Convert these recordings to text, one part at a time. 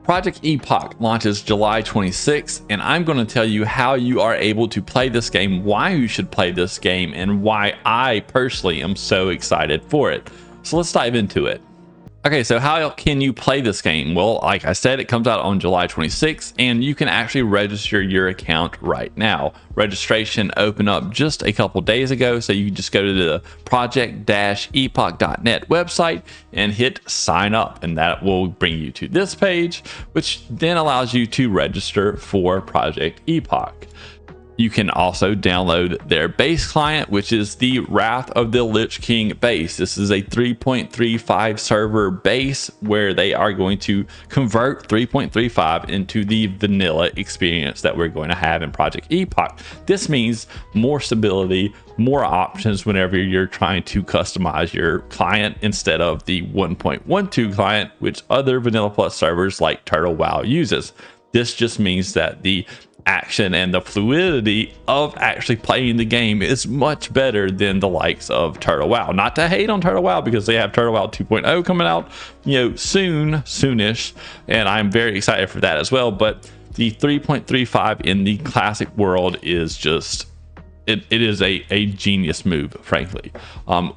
Project Epoch launches July 26th, and I'm going to tell you how you are able to play this game, why you should play this game, and why I personally am so excited for it. So let's dive into it. Okay, so how can you play this game? Well, like I said, it comes out on July 26th, and you can actually register your account right now. Registration opened up just a couple days ago, so you can just go to the project-epoch.net website and hit sign up, and that will bring you to this page, which then allows you to register for Project Epoch. You can also download their base client, which is the Wrath of the Lich King base. This is a 3.35 server base where they are going to convert 3.35 into the vanilla experience that we're going to have in Project Epoch. This means more stability, more options whenever you're trying to customize your client instead of the 1.12 client, which other Vanilla Plus servers like Turtle WoW uses. This just means that the action and the fluidity of actually playing the game is much better than the likes of Turtle WoW. Not to hate on Turtle WoW, because they have Turtle WoW 2.0 coming out, soonish, and I'm very excited for that as well. But the 3.35 in the classic world is just it is a genius move, frankly.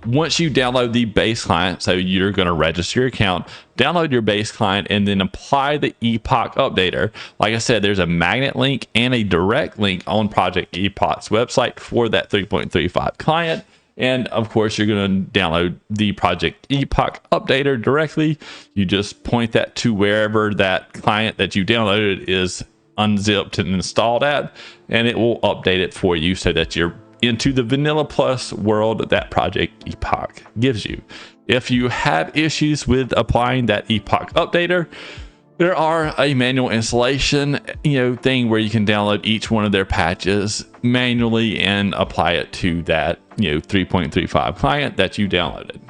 Once you download the base client, so you're going to register your account, download your base client, and then apply the Epoch updater. Like I said, there's a magnet link and a direct link on Project Epoch's website for that 3.35 client. And of course, you're going to download the Project Epoch updater directly. You just point that to wherever that client that you downloaded is unzipped and installed at, and it will update it for you so that you're into the Vanilla Plus world that Project Epoch gives you. If you have issues with applying that Epoch updater, there are a manual installation thing where you can download each one of their patches manually and apply it to that 3.35 client that you downloaded.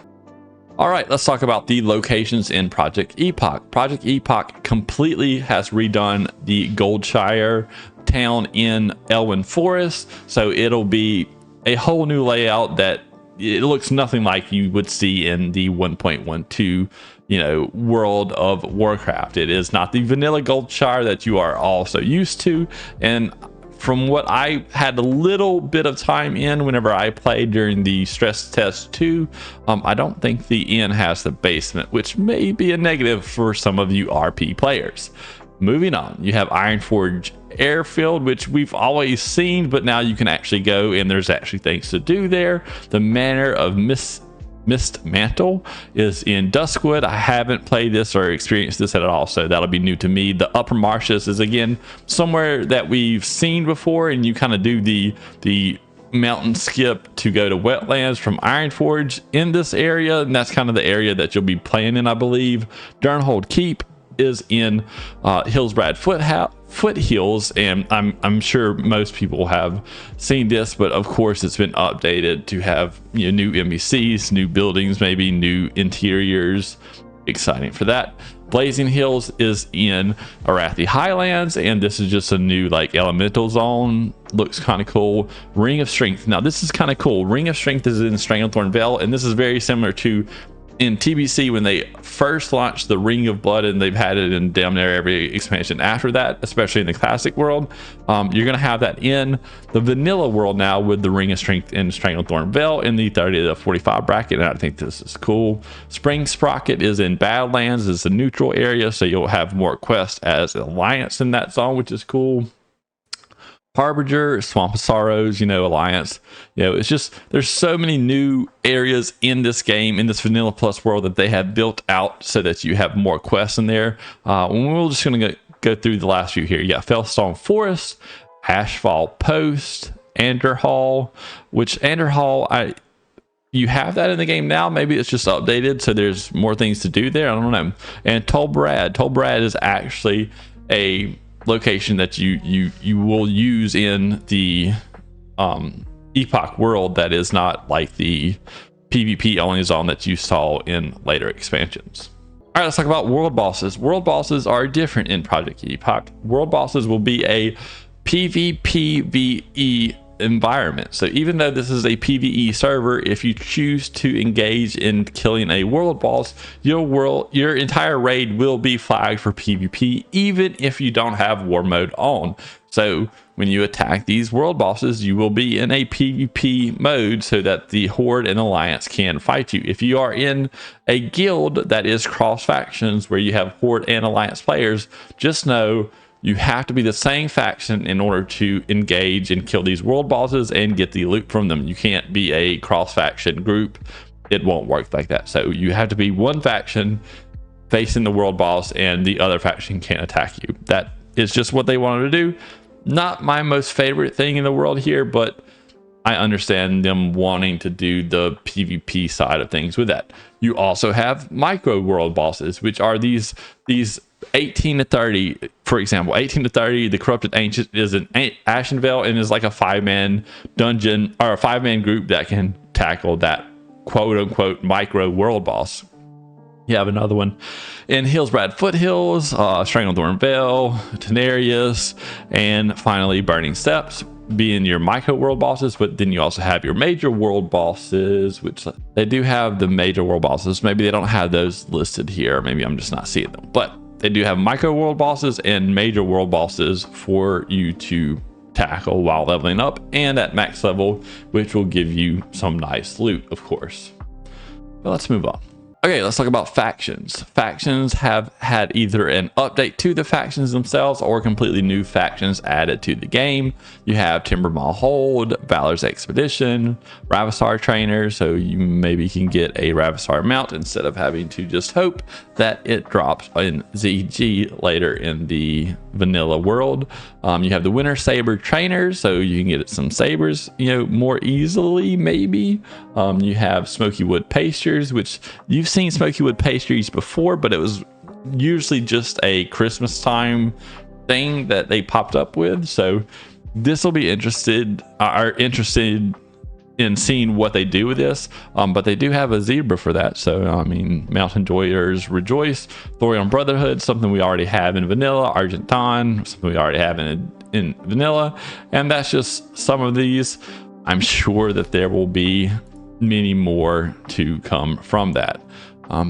All right, let's talk about the locations in Project Epoch. Project Epoch completely has redone the Goldshire town in Elwyn Forest, so it'll be a whole new layout that it looks nothing like you would see in the 1.12 world of Warcraft. It is not the vanilla Goldshire that you are all so used to, and from what I had a little bit of time in whenever I played during the stress test 2, I don't think the inn has the basement, which may be a negative for some of you RP players. Moving on, you have Ironforge Airfield, which we've always seen, but now you can actually go and there's actually things to do there. The Manor of Mist Mantle is in Duskwood. I haven't played this or experienced this at all, so that'll be new to me. The Upper Marshes is again somewhere that we've seen before, and you kind of do the mountain skip to go to wetlands from Ironforge in this area, and that's kind of the area that you'll be playing in, I believe. Durnhold Keep is in Hillsbrad Foothills, and I'm sure most people have seen this, but of course it's been updated to have new NPCs, new buildings, maybe new interiors. Exciting for that. Blazing Hills is in Arathi Highlands, and this is just a new elemental zone. Looks kind of cool. Ring of Strength. Now this is kind of cool. Ring of Strength is in Stranglethorn Vale, and this is very similar to in TBC when they first launched the Ring of Blood, and they've had it in damn near every expansion after that, especially in the classic world. You're going to have that in the vanilla world now with the Ring of Strength in Stranglethorn Vale in the 30 to 45 bracket, and I think this is cool. Spring Sprocket is in Badlands. It's a neutral area, so you'll have more quests as Alliance in that zone, which is cool. Harbinger, Swamp of Sorrows, Alliance. It's just, there's so many new areas in this game, in this Vanilla Plus world, that they have built out so that you have more quests in there. We're just going to go through the last few here. You got Fellstone Forest, Ashfall Post, Anderhall, which Anderhall, you have that in the game now. Maybe it's just updated, so there's more things to do there. I don't know. And Tolbrad. Tolbrad is actually a location that you will use in the Epoch world that is not like the PvP only zone that you saw in later expansions. All right, let's talk about world bosses. World bosses are different in Project Epoch. World bosses will be a PvPvE environment. So even though this is a PvE server, if you choose to engage in killing a world boss, your entire raid will be flagged for PvP, even if you don't have war mode on. So when you attack these world bosses, you will be in a PvP mode so that the Horde and Alliance can fight you. If you are in a guild that is cross factions where you have Horde and Alliance players, just know you have to be the same faction in order to engage and kill these world bosses and get the loot from them. You can't be a cross faction group. It won't work like that. So you have to be one faction facing the world boss and the other faction can't attack you. That is just what they wanted to do. Not my most favorite thing in the world here, but I understand them wanting to do the PvP side of things with that. You also have micro world bosses, which are these 18 to 30, for example. 18 to 30, the Corrupted Ancient is an Ashenvale and is like a 5-man dungeon or a 5-man group that can tackle that quote unquote micro world boss. You have another one in Hillsbrad Foothills, Stranglethorn Vale, Tenarius, and finally Burning Steps being your micro world bosses. But then you also have your major world bosses, which they do have the major world bosses. Maybe they don't have those listed here. Maybe I'm just not seeing them, but they do have micro world bosses and major world bosses for you to tackle while leveling up and at max level, which will give you some nice loot, of course. But let's move on. Okay, let's talk about factions. Factions have had either an update to the factions themselves or completely new factions added to the game. You have Timbermaw Hold, Valor's Expedition, Ravasar Trainer, so you maybe can get a Ravasar mount instead of having to just hope that it drops in ZG later in the vanilla world. You have the Winter Saber Trainers, so you can get some sabers, more easily maybe. You have Smoky Wood Pastures, which you've seen Smoky Wood Pastries before, but it was usually just a Christmas time thing that they popped up with. So this will be interested in seeing what they do with this. But they do have a zebra for that. So I mean, Mountain Joyers Rejoice, Thorium Brotherhood, something we already have in vanilla, Argent Dawn, something we already have in vanilla, and that's just some of these. I'm sure that there will be many more to come from that.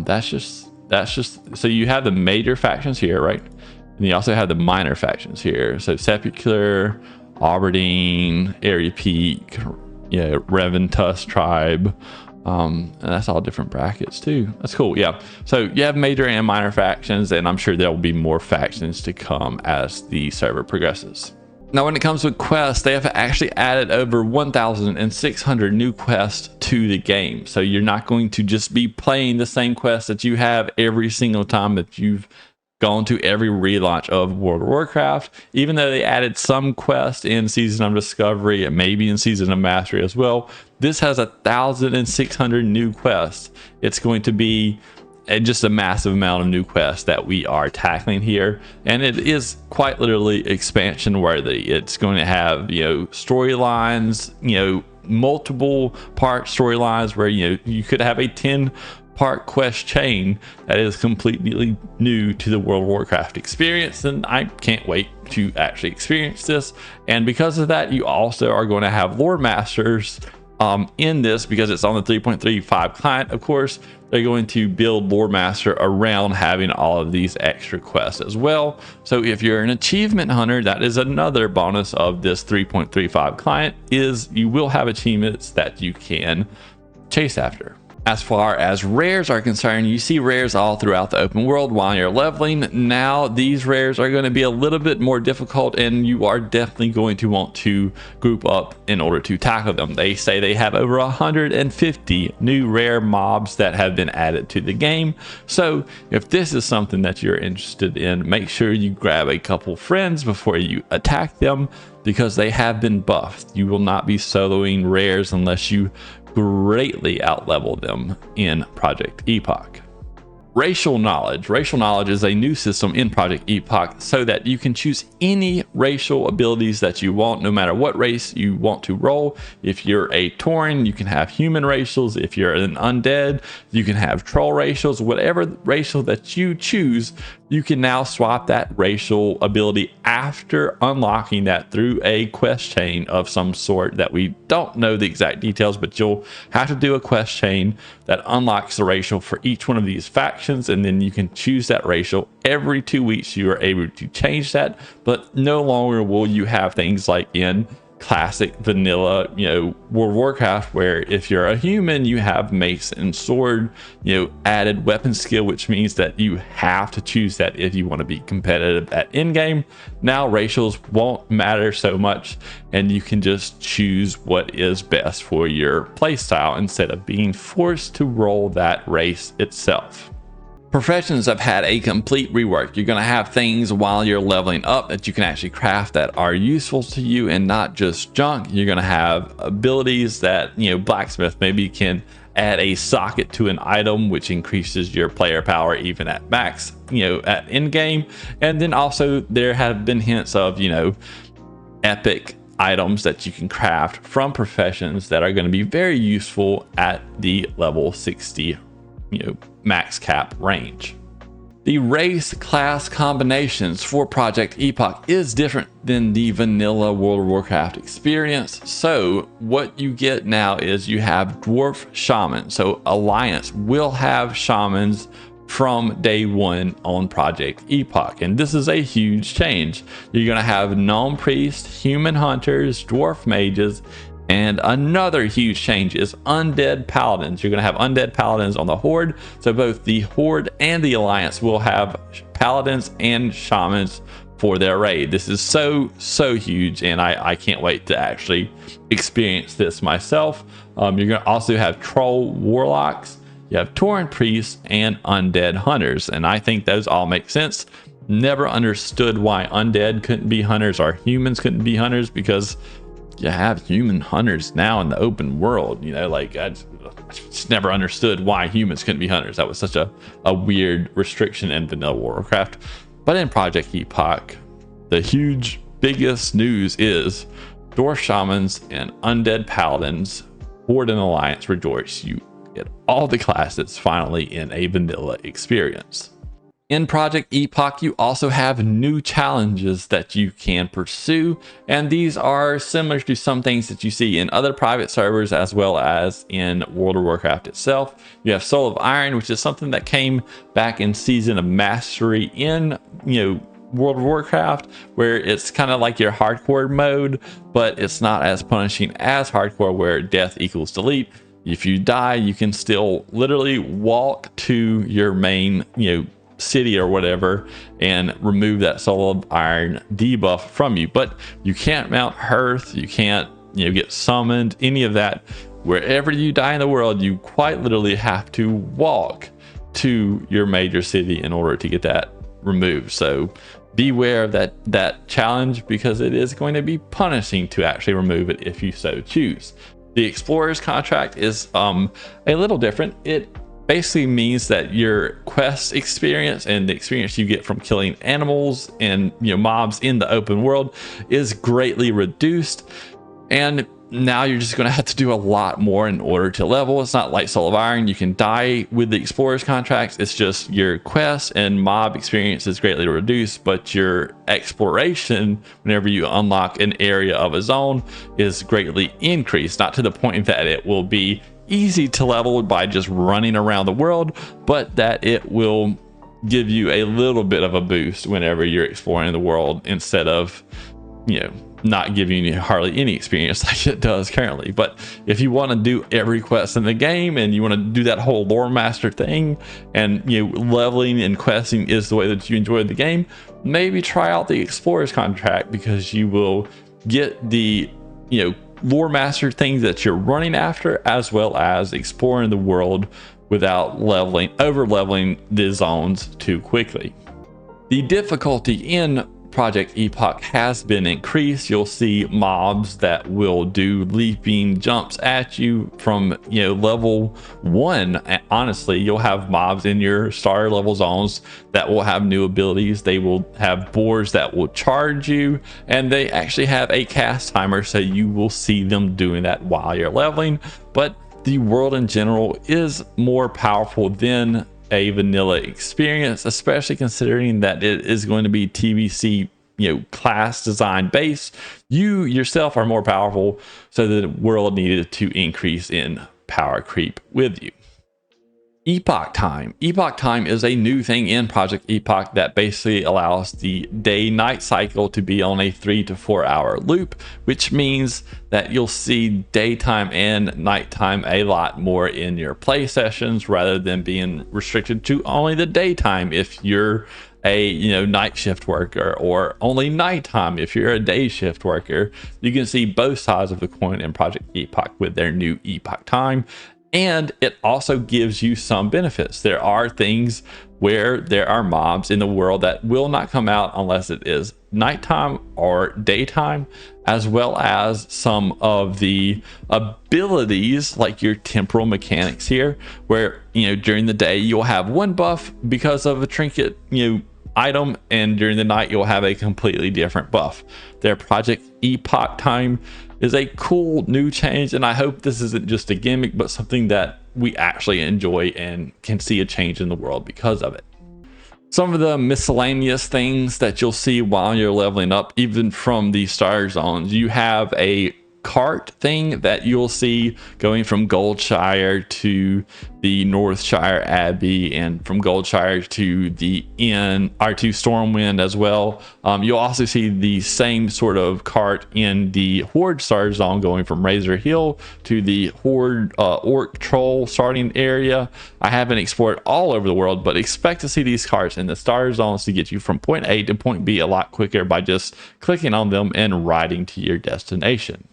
That's just so you have the major factions here, right? And you also have the minor factions here. So Sepulchre, Aberdeen, Airy Peak, Reventus Tribe, and that's all different brackets too. That's cool. Yeah, so you have major and minor factions, and I'm sure there will be more factions to come as the server progresses. Now, when it comes with quests, they have actually added over 1,600 new quests to the game. So you're not going to just be playing the same quests that you have every single time that you've gone to every relaunch of World of Warcraft. Even though they added some quests in Season of Discovery and maybe in Season of Mastery as well, this has 1,600 new quests. It's going to be just a massive amount of new quests that we are tackling here, and it is quite literally expansion worthy. It's going to have storylines, multiple part storylines where you could have a 10-part quest chain that is completely new to the World of Warcraft experience, and I can't wait to actually experience this. And because of that, you also are going to have lore masters in this, because it's on the 3.35 client. Of course, they're going to build lore master around having all of these extra quests as well. So if you're an achievement hunter, that is another bonus of this 3.35 client, is you will have achievements that you can chase after. As far as rares are concerned, you see rares all throughout the open world while you're leveling. Now these rares are going to be a little bit more difficult, and you are definitely going to want to group up in order to tackle them. They say they have over 150 new rare mobs that have been added to the game. So if this is something that you're interested in, make sure you grab a couple friends before you attack them, because they have been buffed. You will not be soloing rares unless you greatly outlevel them in Project Epoch. Racial knowledge. Racial knowledge is a new system in Project Epoch so that you can choose any racial abilities that you want, no matter what race you want to roll. If you're a Tauren, you can have human racials. If you're an undead, you can have troll racials. Whatever racial that you choose, you can now swap that racial ability after unlocking that through a quest chain of some sort that we don't know the exact details, but you'll have to do a quest chain that unlocks the racial for each one of these factions, and then you can choose that racial. Every 2 weeks you are able to change that, but no longer will you have things like in classic vanilla, World of Warcraft, where if you're a human, you have mace and sword, added weapon skill, which means that you have to choose that if you want to be competitive at end game. Now racials won't matter so much, and you can just choose what is best for your playstyle instead of being forced to roll that race itself. Professions have had a complete rework. You're going to have things while you're leveling up that you can actually craft that are useful to you and not just junk. You're going to have abilities that, blacksmith maybe can add a socket to an item, which increases your player power even at max, at end game. And then also there have been hints of, epic items that you can craft from professions that are going to be very useful at the level 60 max cap range. The race class combinations for Project Epoch is different than the vanilla World of Warcraft experience. So what you get now is you have dwarf shaman. So Alliance will have shamans from day one on Project Epoch, and this is a huge change. You're going to have gnome priests, human hunters, dwarf mages, and another huge change is undead paladins. You're going to have undead paladins on the Horde. So both the Horde and the Alliance will have paladins and shamans for their raid. This is so huge, and I can't wait to actually experience this myself. You're going to also have troll warlocks, you have tauren priests, and undead hunters, and I think those all make sense. Never understood why undead couldn't be hunters or humans couldn't be hunters, because you have human hunters now in the open world. I just never understood why humans couldn't be hunters. That was such a weird restriction in vanilla Warcraft. But in Project Epoch, the biggest news is dwarf shamans and undead paladins, Horde and Alliance rejoice. You get all the classes finally in a vanilla experience. In Project Epoch, you also have new challenges that you can pursue, and these are similar to some things that you see in other private servers as well as in World of Warcraft itself. You have Soul of Iron, which is something that came back in Season of Mastery in World of Warcraft, where it's kind of like your hardcore mode, but it's not as punishing as hardcore, where death equals delete. If you die, you can still literally walk to your main city or whatever and remove that Soul of Iron debuff from you, but you can't mount hearth, you can't get summoned, any of that. Wherever you die in the world, you quite literally have to walk to your major city in order to get that removed. So beware of that challenge, because it is going to be punishing to actually remove it if you so choose. The Explorer's contract is a little different. It basically means that your quest experience and the experience you get from killing animals and mobs in the open world is greatly reduced, and now you're just going to have to do a lot more in order to level. It's not like Soul of Iron, you can die with the Explorer's contracts. It's just your quest and mob experience is greatly reduced, but your exploration whenever you unlock an area of a zone is greatly increased, not to the point that it will be easy to level by just running around the world, but that it will give you a little bit of a boost whenever you're exploring the world, instead of not giving you hardly any experience like it does currently. But if you want to do every quest in the game and you want to do that whole lore master thing, and leveling and questing is the way that you enjoy the game, maybe try out the Explorer's contract, because you will get the lore master things that you're running after, as well as exploring the world without over leveling the zones too quickly. The difficulty in Project Epoch has been increased. You'll see mobs that will do leaping jumps at you from level 1. Honestly, you'll have mobs in your starter level zones that will have new abilities. They will have boars that will charge you, and they actually have a cast timer, so you will see them doing that while you're leveling. But the world in general is more powerful than a vanilla experience, especially considering that it is going to be TBC, class design based. You yourself are more powerful, so the world needed to increase in power creep with you. Epoch Time. Epoch Time is a new thing in Project Epoch that basically allows the day-night cycle to be on a 3 to 4 hour loop, which means that you'll see daytime and nighttime a lot more in your play sessions rather than being restricted to only the daytime if you're a night shift worker, or only nighttime if you're a day shift worker. You can see both sides of the coin in Project Epoch with their new Epoch Time. And it also gives you some benefits. There are things where there are mobs in the world that will not come out unless it is nighttime or daytime, as well as some of the abilities like your temporal mechanics here, where during the day you'll have one buff because of a trinket item, and during the night you'll have a completely different buff. Their Project Epoch Time is a cool new change, and I hope this isn't just a gimmick, but something that we actually enjoy and can see a change in the world because of it. Some of the miscellaneous things that you'll see while you're leveling up, even from the star zones, you have a cart thing that you'll see going from Goldshire to the Northshire Abbey, and from Goldshire to the inn, or to Stormwind as well. You'll also see the same sort of cart in the Horde star zone going from Razor Hill to the Horde Orc Troll starting area. I haven't explored all over the world, but expect to see these carts in the star zones to get you from point A to point B a lot quicker by just clicking on them and riding to your destination.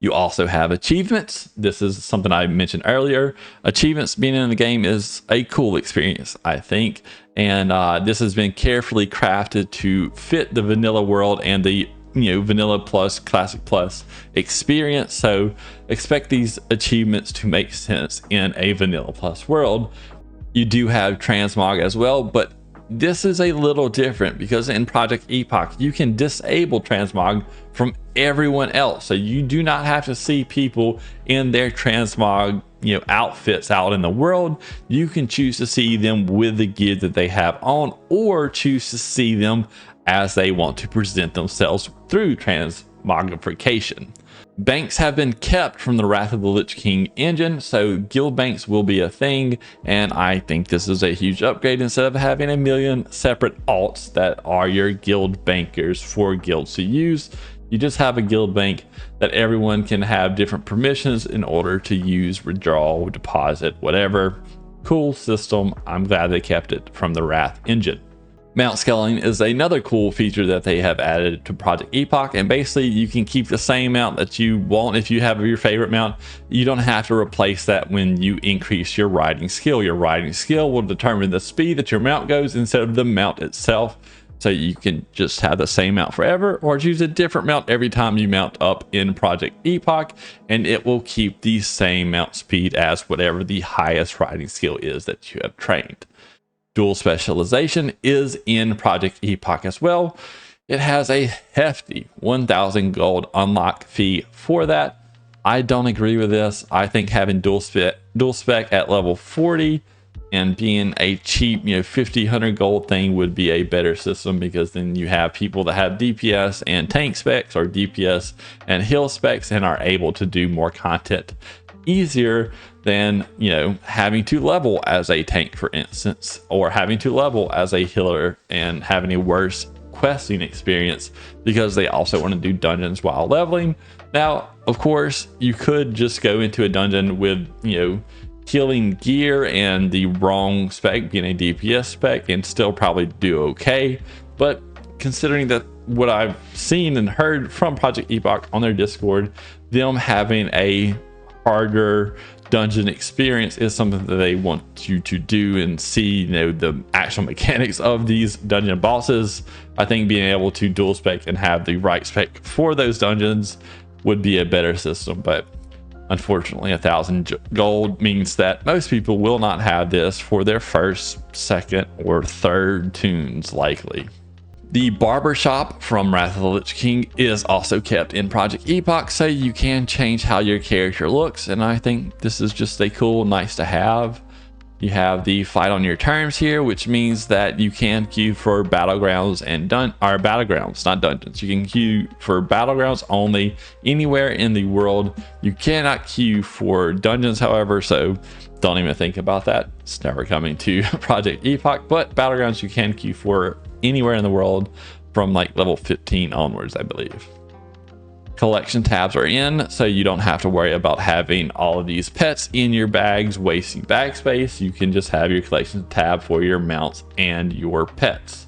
You also have achievements. This is something I mentioned earlier. Achievements being in the game is a cool experience, I think. And this has been carefully crafted to fit the vanilla world and the vanilla plus classic plus experience. So expect these achievements to make sense in a vanilla plus world. You do have Transmog as well, but this is a little different because in Project Epoch you can disable Transmog from everyone else, so you do not have to see people in their Transmog outfits out in the world. You can choose to see them with the gear that they have on, or choose to see them as they want to present themselves through transmogrification. Banks have been kept from the Wrath of the Lich King engine, so guild banks will be a thing, and I think this is a huge upgrade. Instead of having a million separate alts that are your guild bankers for guilds to use, you just have a guild bank that everyone can have different permissions in order to use, withdraw, deposit, whatever. Cool system. I'm glad they kept it from the Wrath engine. Mount scaling is another cool feature that they have added to Project Epoch, and basically you can keep the same mount that you want if you have your favorite mount. You don't have to replace that when you increase your riding skill. Your riding skill will determine the speed that your mount goes instead of the mount itself. So you can just have the same mount forever, or choose a different mount every time you mount up in Project Epoch, and it will keep the same mount speed as whatever the highest riding skill is that you have trained. Dual specialization is in Project Epoch as well. It has a hefty 1,000 gold unlock fee for that. I don't agree with this. I think having dual spec at level 40 and being a cheap 50, 100 gold thing would be a better system, because then you have people that have DPS and tank specs, or DPS and heal specs, and are able to do more content easier than having to level as a tank, for instance, or having to level as a healer and having a worse questing experience because they also want to do dungeons while leveling. Now, of course, you could just go into a dungeon with healing gear and the wrong spec being a DPS spec and still probably do okay. But considering that what I've seen and heard from Project Epoch on their Discord, them having a harder dungeon experience is something that they want you to do and see the actual mechanics of these dungeon bosses. I think being able to dual spec and have the right spec for those dungeons would be a better system, but unfortunately 1,000 gold means that most people will not have this for their first, second, or third tunes likely. The barbershop from Wrath of the Lich King is also kept in Project Epoch, so you can change how your character looks, and I think this is just a cool, nice to have. You have the fight on your terms here, which means that you can queue for battlegrounds and battlegrounds, not dungeons. You can queue for battlegrounds only anywhere in the world. You cannot queue for dungeons, however, so don't even think about that. It's never coming to Project Epoch, but battlegrounds you can queue for anywhere in the world from like level 15 onwards, I believe. Collection tabs are in, so you don't have to worry about having all of these pets in your bags wasting bag space. You can just have your collection tab for your mounts and your pets.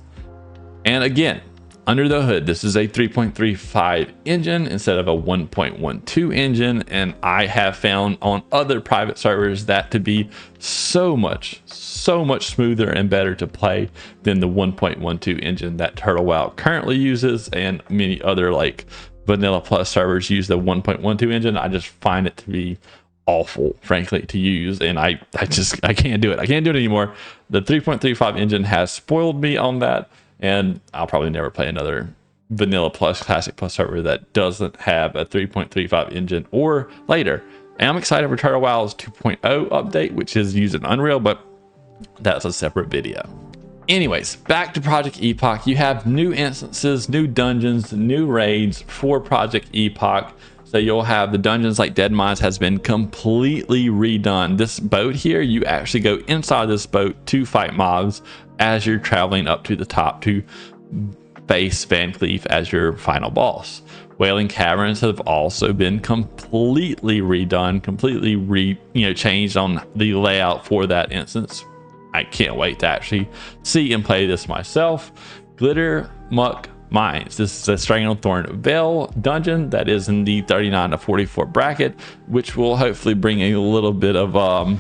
And again, under the hood, this is a 3.35 engine instead of a 1.12 engine, and I have found on other private servers that to be so much smoother and better to play than the 1.12 engine that Turtle WoW currently uses, and many other like Vanilla Plus servers use the 1.12 engine. I just find it to be awful, frankly, to use, and I can't do it. I can't do it anymore. The 3.35 engine has spoiled me on that, and I'll probably never play another Vanilla Plus, Classic Plus server that doesn't have a 3.35 engine or later. And I'm excited for Turtle WoW's 2.0 update, which is using Unreal, but that's a separate video. Anyways, back to Project Epoch. You have new instances, new dungeons, new raids for Project Epoch. So you'll have the dungeons like Dead Mines has been completely redone. This boat here, you actually go inside this boat to fight mobs as you're traveling up to the top to face Van Cleef as your final boss. Wailing Caverns have also been completely redone, completely changed on the layout for that instance. I can't wait to actually see and play this myself. Glitter Muck Mines. This is a Stranglethorn Vale dungeon that is in the 39 to 44 bracket, which will hopefully bring a little bit of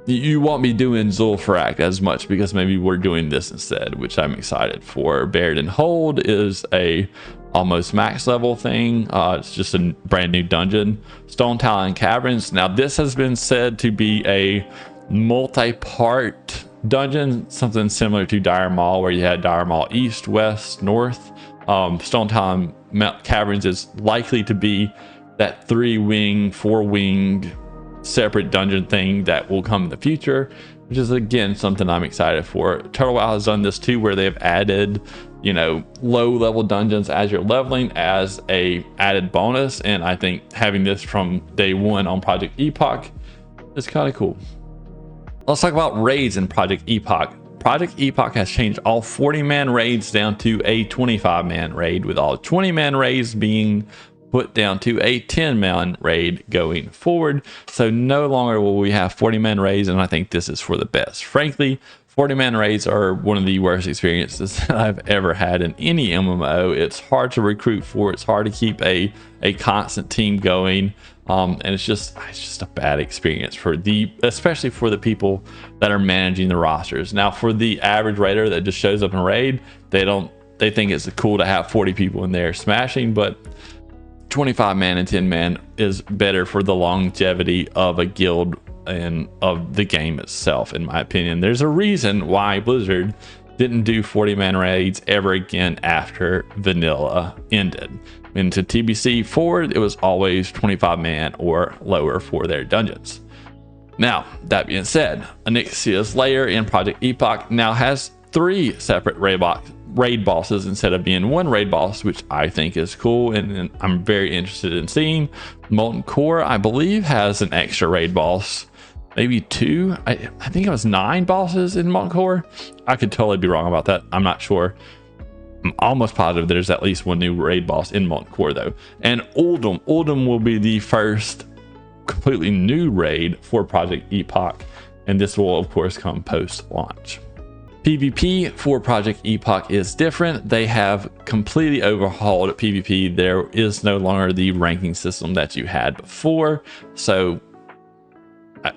you won't be doing Zul'Farrak as much because maybe we're doing this instead, which I'm excited for. Buried in Hold is a almost max level thing. It's just a brand new dungeon. Stone Talon Caverns. Now this has been said to be a multi-part dungeon, something similar to Dire Maul, where you had Dire Maul East, West, North. Stone Talon Caverns is likely to be that 3-wing, 4-wing separate dungeon thing that will come in the future, which is again something I'm excited for. Turtle WoW has done this too, where they've added low level dungeons as you're leveling as a added bonus, and I think having this from day one on Project Epoch is kind of cool. Let's talk about raids in Project Epoch. Project Epoch has changed all 40-man raids down to a 25-man raid, with all 20-man raids being put down to a 10-man raid going forward. So no longer will we have 40-man raids, and I think this is for the best. Frankly, 40-man raids are one of the worst experiences that I've ever had in any MMO. It's hard to recruit for. It's hard to keep a constant team going. And it's just a bad experience especially for the people that are managing the rosters. Now, for the average raider that just shows up in raid, they think it's cool to have 40 people in there smashing, but 25-man and 10-man is better for the longevity of a guild and of the game itself, in my opinion. There's a reason why Blizzard didn't do 40-man raids ever again after vanilla ended. Into TBC forward, it was always 25-man or lower for their dungeons. Now, that being said, Onyxia's Lair in Project Epoch now has 3 separate raid bosses instead of being 1 raid boss, which I think is cool, and I'm very interested in seeing. Molten Core, I believe, has an extra raid boss, maybe 2. I think it was 9 bosses in Molten Core. I could totally be wrong about that. I'm not sure. I'm almost positive there's at least 1 new raid boss in Molten Core though. And Uldum will be the first completely new raid for Project Epoch, and this will of course come post launch. PvP for Project Epoch is different. They have completely overhauled PvP. There is no longer the ranking system that you had before, so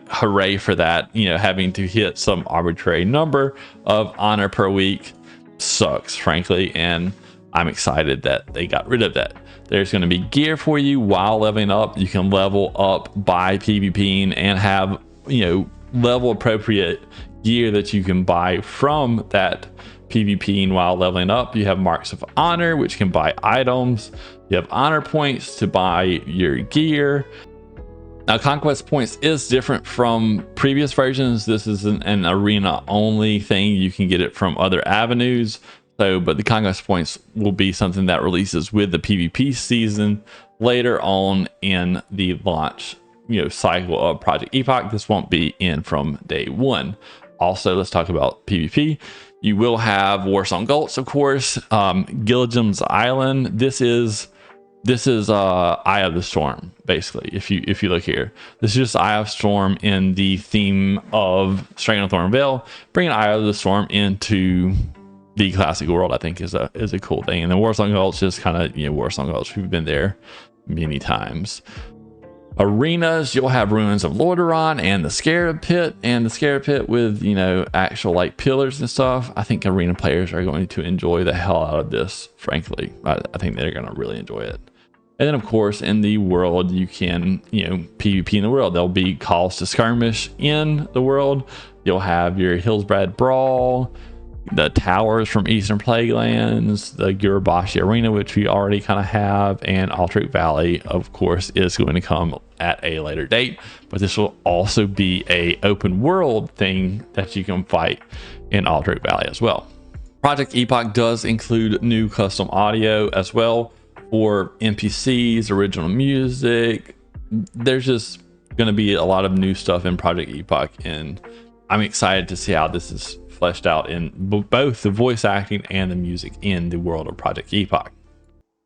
hooray for that. Having to hit some arbitrary number of honor per week sucks, frankly, and I'm excited that they got rid of that. There's going to be gear for you while leveling up. You can level up by PvPing and have level appropriate gear that you can buy from that PvPing while leveling up. You have marks of honor, which can buy items. You have honor points to buy your gear. Now, Conquest Points is different from previous versions. This is an arena only thing. You can get it from other avenues. So, but the Conquest Points will be something that releases with the PvP season later on in the launch, cycle of Project Epoch. This won't be in from day one. Also, let's talk about PvP. You will have Warsong Gulch, of course, Gilligam's Island. This is Eye of the Storm, basically. If you look here, this is just Eye of Storm in the theme of Stranglethorn Vale. Bringing Eye of the Storm into the classic world, I think, is a cool thing. And the Warsong Gulch is kind of Warsong Gulch. We've been there many times. Arenas, you'll have Ruins of Lordaeron and the Scarab Pit, with actual like pillars and stuff. I think arena players are going to enjoy the hell out of this. Frankly, I think they're going to really enjoy it. And then, of course, in the world, you can PvP in the world. There'll be calls to skirmish in the world. You'll have your Hillsbrad Brawl, the towers from Eastern Plaguelands, the Gurabashi Arena, which we already kind of have, and Alterac Valley, of course, is going to come at a later date. But this will also be a open world thing that you can fight in Alterac Valley as well. Project Epoch does include new custom audio as well for NPCs, original music. There's just going to be a lot of new stuff in Project Epoch, and I'm excited to see how this is fleshed out in both the voice acting and the music in the world of Project Epoch.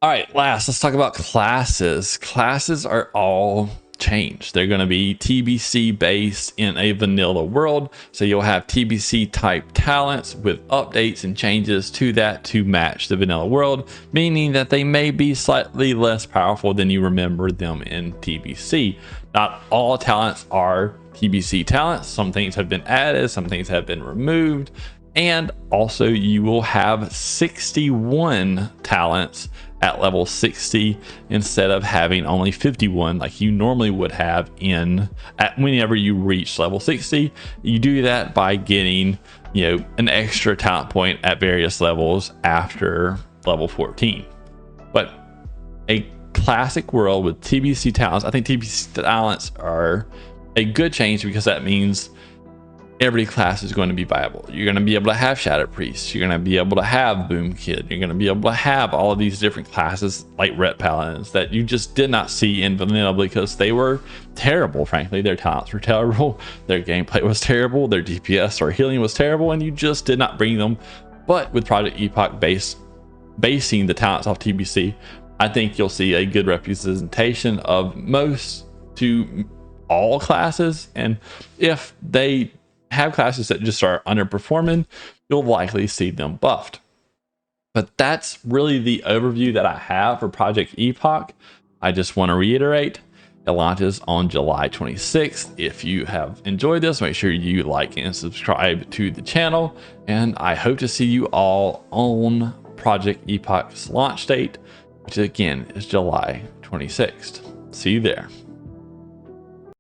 All right, let's talk about classes. Classes are all changed. They're going to be TBC based in a vanilla world. So you'll have TBC type talents with updates and changes to that to match the vanilla world, meaning that they may be slightly less powerful than you remember them in TBC. Not all talents are TBC talents. Some things have been added, some things have been removed, and also you will have 61 talents at level 60 instead of having only 51 like you normally would have whenever you reach level 60. You do that by getting an extra talent point at various levels after level 14. But a classic world with TBC talents, I think TBC talents are a good change because that means every class is going to be viable. You're going to be able to have Shadow Priest. You're going to be able to have Boom Kid. You're going to be able to have all of these different classes like Ret Paladins that you just did not see in vanilla because they were terrible. Frankly, their talents were terrible. Their gameplay was terrible. Their DPS or healing was terrible, and you just did not bring them. But with Project Epoch basing the talents off TBC, I think you'll see a good representation of most to all classes. And if they have classes that just are underperforming, you'll likely see them buffed. But that's really the overview that I have for Project Epoch. I just want to reiterate, it launches on July 26th. If you have enjoyed this, make sure you like and subscribe to the channel, and I hope to see you all on Project Epoch's launch date, which again is July 26th. See you there.